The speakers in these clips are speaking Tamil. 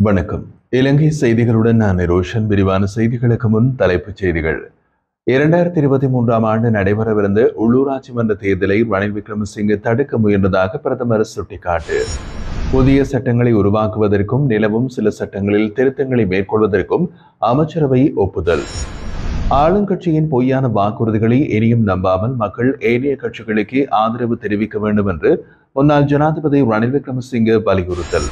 வணக்கம். இலங்கை செய்திகளுடன் நான் ரோஷன். விரிவான செய்திகளுக்கு முன் தலைப்புச் செய்திகள். 2023ஆம் ஆண்டு நடைபெறவிருந்த உள்ளூராட்சி மன்ற தேர்தலை ரணில் விக்ரமசிங்கே தடுக்க முயன்றதாக பிரதமர் சுட்டிக்காட்டு. புதிய சட்டங்களை உருவாக்குவதற்கும் நிலவும் சில சட்டங்களில் திருத்தங்களை மேற்கொள்வதற்கும் அமைச்சரவை ஒப்புதல். ஆளுங்கட்சியின் பொய்யான வாக்குறுதிகளை இனியும் நம்பாமல் மக்கள் ஏனைய கட்சிகளுக்கு ஆதரவு தெரிவிக்க வேண்டும் என்று முன்னாள் ஜனாதிபதி ரணில் விக்ரமசிங்கே வலியுறுத்தல்.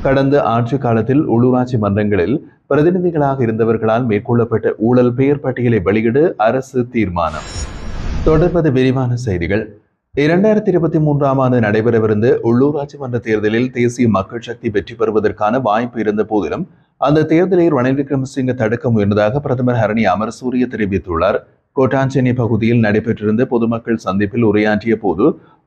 கடந்த ஆட்சி காலத்தில் உள்ளூராட்சி மன்றங்களில் பிரதிநிதிகளாக இருந்தவர்களால் மேற்கொள்ளப்பட்ட ஊழல் பெயர் பட்டியலை வெளியிட அரசு தீர்மானம். தொடர்பது விரிவான செய்திகள். 2023ஆம் ஆண்டு நடைபெறவிருந்த உள்ளூராட்சி மன்ற தேர்தலில் தேசிய மக்கள் சக்தி வெற்றி பெறுவதற்கான வாய்ப்பு இருந்த போதிலும் அந்த தேர்தலை ரணில் விக்ரமசிங்கே தடுக்க முயன்றதாக பிரதமர் ஹரணி அமரசூரிய தெரிவித்துள்ளார். கோட்டாஞ்சேனை பகுதியில் நடைபெற்றிருந்த பொதுமக்கள் சந்திப்பில் உரையாற்றிய போது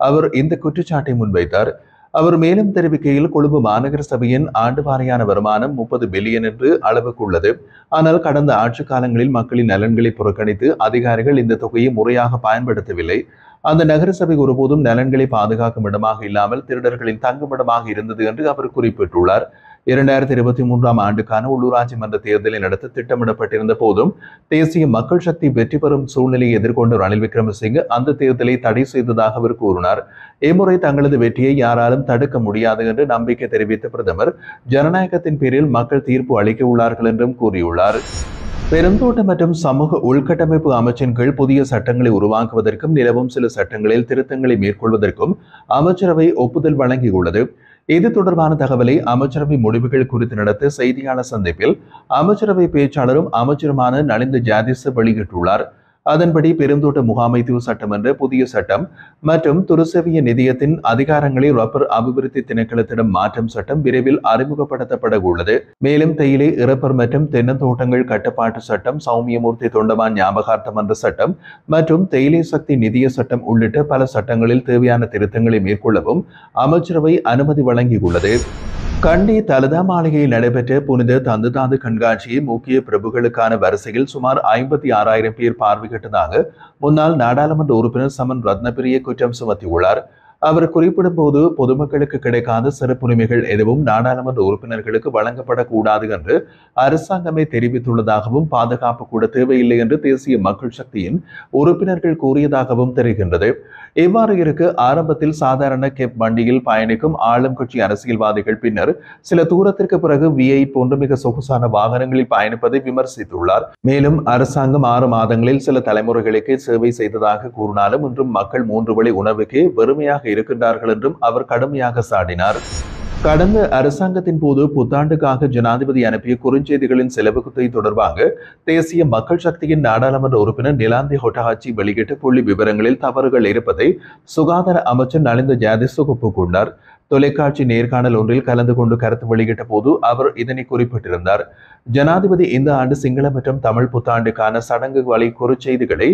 அவர் இந்த குற்றச்சாட்டை முன்வைத்தார். அவர் மேலும் தெரிவிக்கையில், கொழும்பு மாநகர சபையின் ஆண்டு வாரியான வருமானம் 30 பில்லியன் என்று அளவுக்கு உள்ளது. ஆனால் கடந்த ஆட்சி காலங்களில் மக்களின் நலன்களை புறக்கணித்து அதிகாரிகள் இந்த தொகையை முறையாக பயன்படுத்தவில்லை. அந்த நகர சபை ஒருபோதும் நலன்களை பாதுகாக்கும் இடமாக இல்லாமல் திருடர்களின் தங்குமிடமாக இருந்தது என்று அவர் குறிப்பிட்டுள்ளார். 2023ஆம் ஆண்டுக்கான உள்ளூராட்சி மன்ற தேர்தலை நடத்த திட்டமிடப்பட்டிருந்த போதும் தேசிய மக்கள் சக்தி வெற்றி பெறும் சூழ்நிலையை எதிர்கொண்ட ரணில் விக்ரமசிங்கே அந்த தேர்தலை தடை செய்ததாக அவர் கூறினார். இம்முறை தங்களது வெற்றியை யாராலும் தடுக்க முடியாது என்று நம்பிக்கை தெரிவித்த பிரதமர், ஜனநாயகத்தின் பேரில் மக்கள் தீர்ப்பு அளிக்க உள்ளார்கள் என்றும் கூறியுள்ளார். பெருந்தோட்ட மற்றும் சமூக உள்கட்டமைப்பு அமைச்சின் கீழ் புதிய சட்டங்களை உருவாக்குவதற்கும் நிலவும் சில சட்டங்களில் திருத்தங்களை மேற்கொள்வதற்கும் அமைச்சரவை ஒப்புதல் வழங்கியுள்ளது. இது தொடர்பான தகவலை அமைச்சரவை முடிவுகள் குறித்து நடத்த செய்தியாளர் சந்திப்பில் அமைச்சரவை பேச்சாளரும் அமைச்சருமான நலிந்த ஜாதிச வெளியிட்டுள்ளார். அதன்படி பெருந்தோட்ட முகாமைத்துவ சட்டம் என்ற புதிய சட்டம் மற்றும் துருசேவிய நிதியத்தின் அதிகாரங்களை ரப்பர் அபிவிருத்தி திணைக்களத்திடம் மாற்றும் சட்டம் விரைவில் அறிமுகப்படுத்தப்பட உள்ளது. மேலும் தேயிலை இறப்பர் மற்றும் தென்னந்தோட்டங்கள் கட்டுப்பாட்டு சட்டம், சௌமியமூர்த்தி தொண்டமான் ஞாபகார்த்த மன்ற சட்டம் மற்றும் தேயிலை சக்தி நிதிய சட்டம் உள்ளிட்ட பல சட்டங்களில் தேவையான திருத்தங்களை மேற்கொள்ளவும் அமைச்சரவை அனுமதி வழங்கியுள்ளது. கண்டி தலதா மாளிகையில் நடைபெற்ற புனித தந்துதாது கண்காட்சியை முக்கிய பிரபுகளுக்கான வரிசையில் சுமார் 56,000 பேர் பார்வையிட்டதாக முன்னாள் நாடாளுமன்ற உறுப்பினர் சமன் ரத்னபிரிய குற்றம் சுமத்தியுள்ளார். அவர் குறிப்பிடும் போது, பொதுமக்களுக்கு கிடைக்காத சிறப்புரிமைகள் எதுவும் நாடாளுமன்ற உறுப்பினர்களுக்கு வழங்கப்படக்கூடாது என்று அரசாங்கமே தெரிவித்துள்ளதாகவும் பாதுகாப்பு கூட தேவையில்லை என்று தேசிய மக்கள் சக்தியின் உறுப்பினர்கள் கூறியதாகவும் தெரிகின்றது. இவ்வாறு இருக்க ஆரம்பத்தில் சாதாரண கெப் வண்டியில் பயணிக்கும் ஆளும் கட்சி அரசியல்வாதிகள் பின்னர் சில தூரத்திற்கு பிறகு விஐ போன்ற மிக சொகுசான வாகனங்களில் பயணிப்பதை விமர்சித்துள்ளார். மேலும் அரசாங்கம் 6 மாதங்களில் சில தலைமுறைகளுக்கு சேவை செய்ததாக கூறினாலும் இன்றும் மக்கள் 3 வேளை உணவுக்கே வெறுமையாக இருக்கின்றார்கள் என்றும் அவர் கடுமையாக சாடினார். கடந்த அரசாங்கத்தின் போது புத்தாண்டுக்காக ஜனாதிபதி அனுப்பிய குறுஞ்செய்திகளின் செலவுகுத்தை தொடர்பாக தேசிய மக்கள் சக்தியின் நாடாளுமன்ற உறுப்பினர் நிலாந்தி ஹொட்டஹாச்சி வெளியிட்ட புள்ளி விவரங்களில் தவறுகள் இருப்பதை சுகாதார அமைச்சர் நலிந்த ஜாதிச ஒப்புக்கொண்டார். தொலைக்காட்சி நேர்காணல் ஒன்றில் கலந்து கொண்டு கருத்து வெளியிட்ட போது அவர் இதனை குறிப்பிட்டிருந்தார். ஜனாதிபதி இந்த ஆண்டு சிங்கள மற்றும் தமிழ் புத்தாண்டுக்கான சடங்கு வழி குறுஞ்செய்திகளை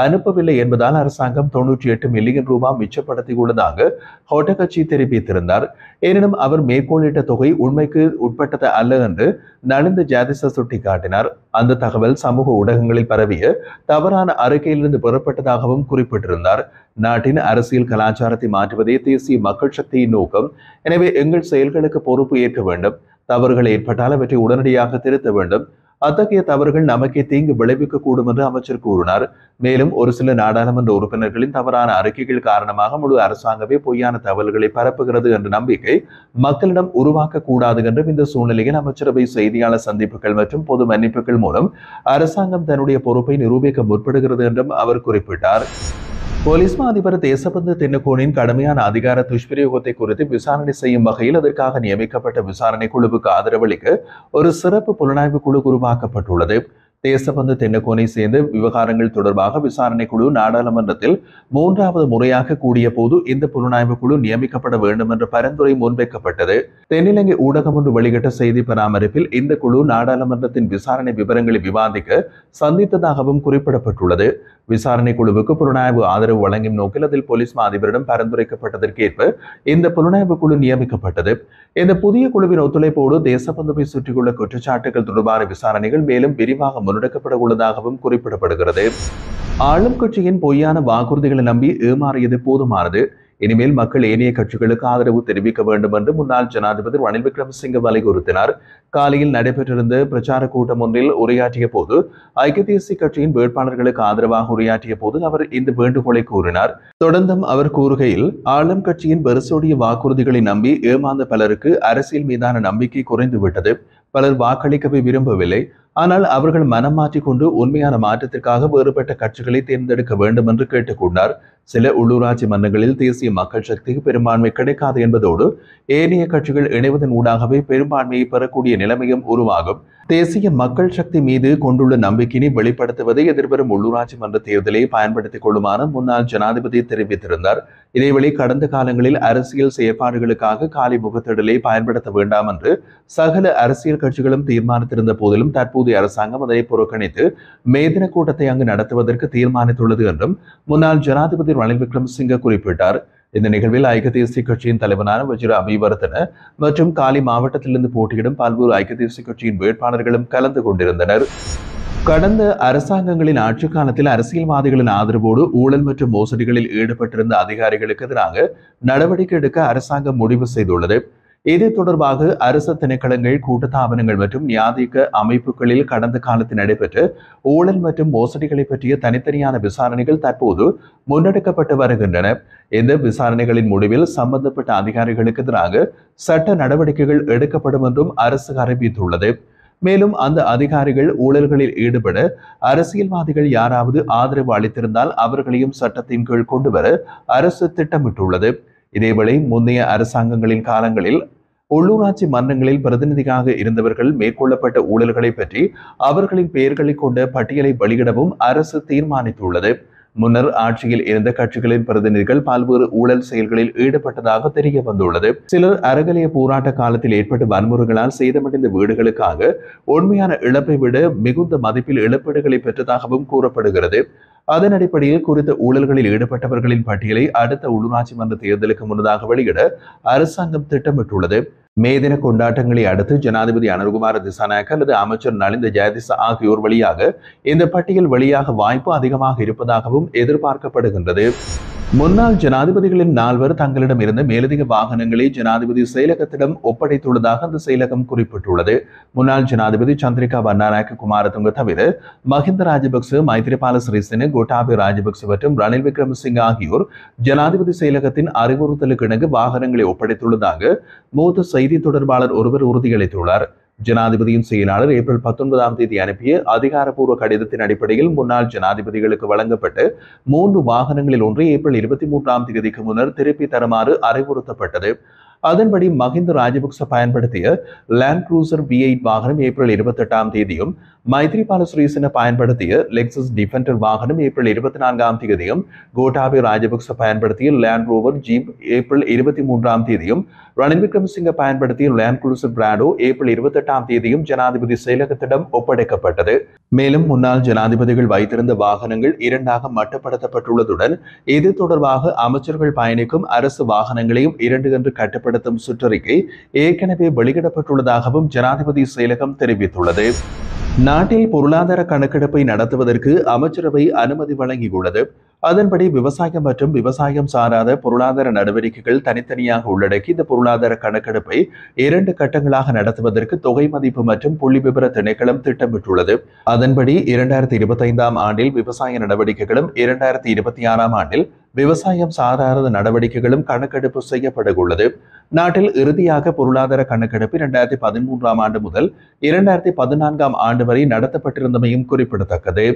அனுப்பவில்லை என்பதால் அரசாங்கம் 98 மில்லியன் ரூபாய் மிச்சப்படுத்தியுள்ளதாக ஹொட்டஹாச்சி தெரிவித்திருந்தார். எனினும் அவர் மேற்கோளிட்ட தொகை உண்மைக்கு உட்பட்டது அல்ல என்று நலிந்த ஜாதிச சுட்டிக்காட்டினார். அந்த தகவல் சமூக ஊடகங்களில் பரவிய தவறான அறிக்கையிலிருந்து பெறப்பட்டதாகவும் குறிப்பிட்டிருந்தார். நாட்டின் அரசியல் கலாச்சாரத்தை மாற்றுவதே தேசிய மக்கள் சக்தியின் நோக்கம். எனவே எங்கள் செயல்களுக்கு பொறுப்பு ஏற்க வேண்டும். தவறுகள் ஏற்பட்டால் அவற்றை உடனடியாக திருத்த வேண்டும். அத்தகைய தவறுகள் நமக்கே தீங்கு விளைவிக்க கூடும் என்று அமைச்சர் கூறினார். மேலும் ஒரு சில நாடாளுமன்ற உறுப்பினர்களின் தவறான அறிக்கைகள் காரணமாக முழு அரசாங்கமே பொய்யான தகவல்களை பரப்புகிறது என்ற நம்பிக்கை மக்களிடம் உருவாக்க கூடாது என்றும் இந்த சூழ்நிலையில் அமைச்சரவை செய்தியாளர் சந்திப்புகள் மற்றும் பொது மன்னிப்புகள் மூலம் அரசாங்கம் தன்னுடைய பொறுப்பை நிரூபிக்க முற்படுகிறது என்றும் அவர் குறிப்பிட்டார். போலீஸ் மா அதிபர் தேசபந்து தென்னக்கோனின் கடுமையான அதிகார துஷ்பிரயோகத்தை குறித்து விசாரணை செய்யும் வகையில் அதற்காக நியமிக்கப்பட்ட விசாரணை குழுவுக்கு ஆதரவளிக்க ஒரு சிறப்பு புலனாய்வு குழு உருவாக்கப்பட்டுள்ளது. தேசபந்து தென்னக்கோனை சேர்ந்த விவகாரங்கள் தொடர்பாக விசாரணை குழு நாடாளுமன்றத்தில் 3வது முறையாக கூடிய போது இந்த புலனாய்வு குழு நியமிக்கப்பட வேண்டும் என்ற பரிந்துரை முன்வைக்கப்பட்டது. தென்னிலங்கை ஊடகம் ஒன்று வெளியிட்ட செய்தி பராமரிப்பில் இந்த குழு நாடாளுமன்றத்தின் விசாரணை விவரங்களை விவாதிக்க சந்தித்ததாகவும் குறிப்பிடப்பட்டுள்ளது. விசாரணை குழுவுக்கு புலனாய்வு ஆதரவு வழங்கும் நோக்கில் அதில் போலீஸ் மா அதிபரிடம் பரிந்துரைக்கப்பட்டதற்கேற்ப இந்த புலனாய்வு குழு நியமிக்கப்பட்டது. இந்த புதிய குழுவின் ஒத்துழைப்போடு தேசபந்துவை சுற்றியுள்ள குற்றச்சாட்டுகள் தொடர்பான விசாரணைகள் மேலும் விரிவாக முன்னெடுக்கப்பட உள்ளதாகவும் குறிப்பிடப்படுகிறது. ஆளும் கட்சியின் பொய்யான வாக்குறுதிகளை நம்பி ஏமாறியது போதுமானது. இனிமேல் மக்கள் ஏனைய கட்சிகளுக்கு ஆதரவு தெரிவிக்க வேண்டும் என்று முன்னாள் ஜனாதிபதி ரணில் விக்ரமசிங்க வலியுறுத்தினார். காலையில் நடைபெற்றிருந்த பிரச்சார கூட்டம் ஒன்றில் உரையாற்றிய போது ஐக்கிய தேசிய கட்சியின் வேட்பாளர்களுக்கு ஆதரவாக உரையாற்றிய போது அவர் இந்த வேண்டுகோளை கூறினார். தொடர்ந்தும் அவர் கூறுகையில், ஆளும் கட்சியின் பெருசோடிய வாக்குறுதிகளை நம்பி ஏமாந்த பலருக்கு அரசியல் மீதான நம்பிக்கை குறைந்துவிட்டது. பலர் வாக்களிக்கவே விரும்பவில்லை. ஆனால் அவர்கள் மனம் மாற்றிக்கொண்டு உண்மையான மாற்றத்திற்காக வேறுபட்ட கட்சிகளை தேர்ந்தெடுக்க வேண்டும் என்று கேட்டுக்கொண்டார். சில உள்ளூராட்சி மன்றங்களில் தேசிய மக்கள் சக்திக்கு பெரும்பான்மை கிடைக்காது என்பதோடு ஏனைய கட்சிகள் இணைவதன் ஊடாகவே பெரும்பான்மையை பெறக்கூடிய நிலைமையும் உருவாகும். தேசிய மக்கள் சக்தி மீது கொண்டுள்ள நம்பிக்கையை வெளிப்படுத்துவதை எதிர்வரும் உள்ளூராட்சி மன்ற தேர்தலை பயன்படுத்திக் கொள்ளுமாறு முன்னாள் ஜனாதிபதி தெரிவித்திருந்தார். இதேவேளை கடந்த காலங்களில் அரசியல் செயற்பாடுகளுக்காக காலி முகத்திடலை பயன்படுத்த வேண்டாம் என்று சகல அரசியல் கட்சிகளும் தீர்மானித்திருந்த போதிலும் தற்போதைய அரசாங்கம் அதனை புறக்கணித்து மேதின கூட்டத்தை அங்கு நடத்துவதற்கு தீர்மானித்துள்ளது என்றும் முன்னாள் ஜனாதிபதி ரணில் விக்ரமசிங்க குறிப்பிட்டார். இந்த நிகழ்வில் ஐக்கிய தேசிய கட்சியின் தலைவரான வஜிர அபிவர்த்தன மற்றும் காலி மாவட்டத்திலிருந்து போட்டியிடும் பல்வேறு ஐக்கிய தேசிய கட்சியின் வேட்பாளர்களும் கலந்து கொண்டிருந்தனர். கடந்த அரசாங்கங்களின் ஆட்சி காலத்தில் அரசியல்வாதிகளின் ஆதரவோடு ஊழல் மற்றும் மோசடிகளில் ஈடுபட்டிருந்த அதிகாரிகளுக்கு எதிராக நடவடிக்கை எடுக்க அரசாங்கம் முடிவு செய்துள்ளது. இது தொடர்பாக அரசு திணைக்களங்கள், கூட்டுத்தாபனங்கள் மற்றும் நியாதிக்க அமைப்புகளில் கடந்த காலத்தில் நடைபெற்ற ஊழல் மற்றும் மோசடிகளை பற்றிய தனித்தனியான விசாரணைகள் தற்போது முன்னெடுக்கப்பட்டு வருகின்றன. இந்த விசாரணைகளின் முடிவில் சம்பந்தப்பட்ட அதிகாரிகளுக்கு எதிராக சட்ட நடவடிக்கைகள் எடுக்கப்படும் என்றும் அரசு அறிவித்துள்ளது. மேலும் அந்த அதிகாரிகள் ஊழல்களில் ஈடுபட அரசியல்வாதிகள் யாராவது ஆதரவு அளித்திருந்தால் அவர்களையும் சட்டத்தின் கீழ் கொண்டுவர அரசு திட்டமிட்டுள்ளது. இதேவேளை முந்தைய அரசாங்கங்களின் காலங்களில் உள்ளூராட்சி மன்றங்களில் பிரதிநிதியாக இருந்தவர்கள் மேற்கொள்ளப்பட்ட ஊழல்களை பற்றி அவர்களின் பெயர்களை கொண்ட பட்டியலை வெளியிடவும் அரசு தீர்மானித்துள்ளது. முன்னர் ஆட்சியில் இருந்த கட்சிகளின் பிரதிநிதிகள் பல்வேறு ஊழல் செயல்களில் ஈடுபட்டதாக தெரிய வந்துள்ளது. சிலர் அறகலைய போராட்ட காலத்தில் ஏற்பட்ட வன்முறைகளால் சேதமடைந்த வீடுகளுக்காக உண்மையான இழப்பை விட மிகுந்த மதிப்பில் இழப்பீடுகளை பெற்றதாகவும் கூறப்படுகிறது. அதன் அடிப்படையில் குறித்த ஊழல்களில் ஈடுபட்டவர்களின் பட்டியலை அடுத்த உள்ளூராட்சி மன்ற தேர்தலுக்கு முன்னதாக வெளியிட அரசாங்கம் திட்டமிட்டுள்ளது. மே தின கொண்டாட்டங்களை அடுத்து ஜனாதிபதி அனுர்குமார திசாநாயக்க அல்லது அமைச்சர் நலிந்த ஜெயதிச ஆகியோர் வழியாக இந்த பட்டியல் வெளியாக வாய்ப்பு அதிகமாக இருப்பதாகவும் எதிர்பார்க்கப்படுகின்றது. முன்னாள் ஜனாதிபதிகளின் 4 தங்களிடம் இருந்த மேலதிக வாகனங்களை ஜனாதிபதி செயலகத்திடம் ஒப்படைத்துள்ளதாக அந்த செயலகம் குறிப்பிட்டுள்ளது. முன்னாள் ஜனாதிபதி சந்திரிகா பண்டாரநாயக்க குமாரதுங்க தவிர மஹிந்த ராஜபக்ச, மைத்ரிபால சிறிசேன, கோட்டாபய ராஜபக்ச மற்றும் ரணில் விக்ரமசிங்க ஆகியோர் ஜனாதிபதி செயலகத்தின் அறிவுறுத்தலுக்கு இணங்க வாகனங்களை ஒப்படைத்துள்ளதாக மூத்த செய்தி தொடர்பாளர் ஒருவர் உறுதியளித்துள்ளார். ஜனாதிபதியின் செயலாளர் ஏப்ரல் 19ஆம் தேதி அனுப்பிய அதிகாரப்பூர்வ கடிதத்தின் அடிப்படையில் முன்னாள் ஜனாதிபதிகளுக்கு வழங்கப்பட்ட 3 வாகனங்களில் ஒன்றை ஏப்ரல் 23ஆம் தேதிக்கு முன்னர் திருப்பி தருமாறு அறிவுறுத்தப்பட்டது. அதன்படி மஹிந்த ராஜபக்ச பயன்படுத்திய லேண்ட் க்ரூசர் V8 வாகனம் ஏப்ரல் 28ஆம் தேதியும், மைத்ரிபால சிறிசேன பயன்படுத்திய லெக்சஸ் டிஃபெண்டர் வாகனம் ஏப்ரல் 24ஆம் தேதியும், கோட்டாபய ராஜபக்ச பயன்படுத்திய லேண்ட் ரோவர் ஜீப் ஏப்ரல் 23ஆம் தேதியும், ரணில் விக்ரமசிங்க பயன்படுத்திய லேண்ட் க்ரூசர் பிராடோ ஏப்ரல் 28ஆம் தேதியும் ஜனாதிபதி செயலகத்திடம் ஒப்படைக்கப்பட்டது. மேலும் முன்னாள் ஜனாதிபதிகள் வைத்திருந்த வாகனங்கள் 2ஆக மட்டுப்படுத்தப்பட்டுள்ளதுடன் இது தொடர்பாக அமைச்சர்கள் பயணிக்கும் அரசு வாகனங்களையும் 2 என்று கட்டுப்படுத்தும் சுற்றறிக்கை ஏற்கனவே வெளியிடப்பட்டுள்ளதாகவும் ஜனாதிபதி செயலகம் தெரிவித்துள்ளது. நாட்டில் பொருளாதார கணக்கெடுப்பை நடத்துவதற்கு அமைச்சரவை அனுமதி வழங்கியுள்ளது. அதன்படி விவசாயம் மற்றும் விவசாயம் சாராத பொருளாதார நடவடிக்கைகள் தனித்தனியாக உள்ளடக்கி இந்த பொருளாதார கணக்கெடுப்பை 2 கட்டங்களாக நடத்துவதற்கு தொகை மதிப்பு மற்றும் புள்ளி விவர திணைக்களம் திட்டமிட்டுள்ளது. அதன்படி 2025ஆம் ஆண்டில் விவசாய நடவடிக்கைகளும் 2026ஆம் ஆண்டில் விவசாயம் சாராத நடவடிக்கைகளும் கணக்கெடுப்பு செய்யப்பட உள்ளது. நாட்டில் இறுதியாக பொருளாதார கணக்கெடுப்பு 2013ஆம் ஆண்டு முதல் 2014ஆம் ஆண்டு வரை நடத்தப்பட்டிருந்தமையும் குறிப்பிடத்தக்கது.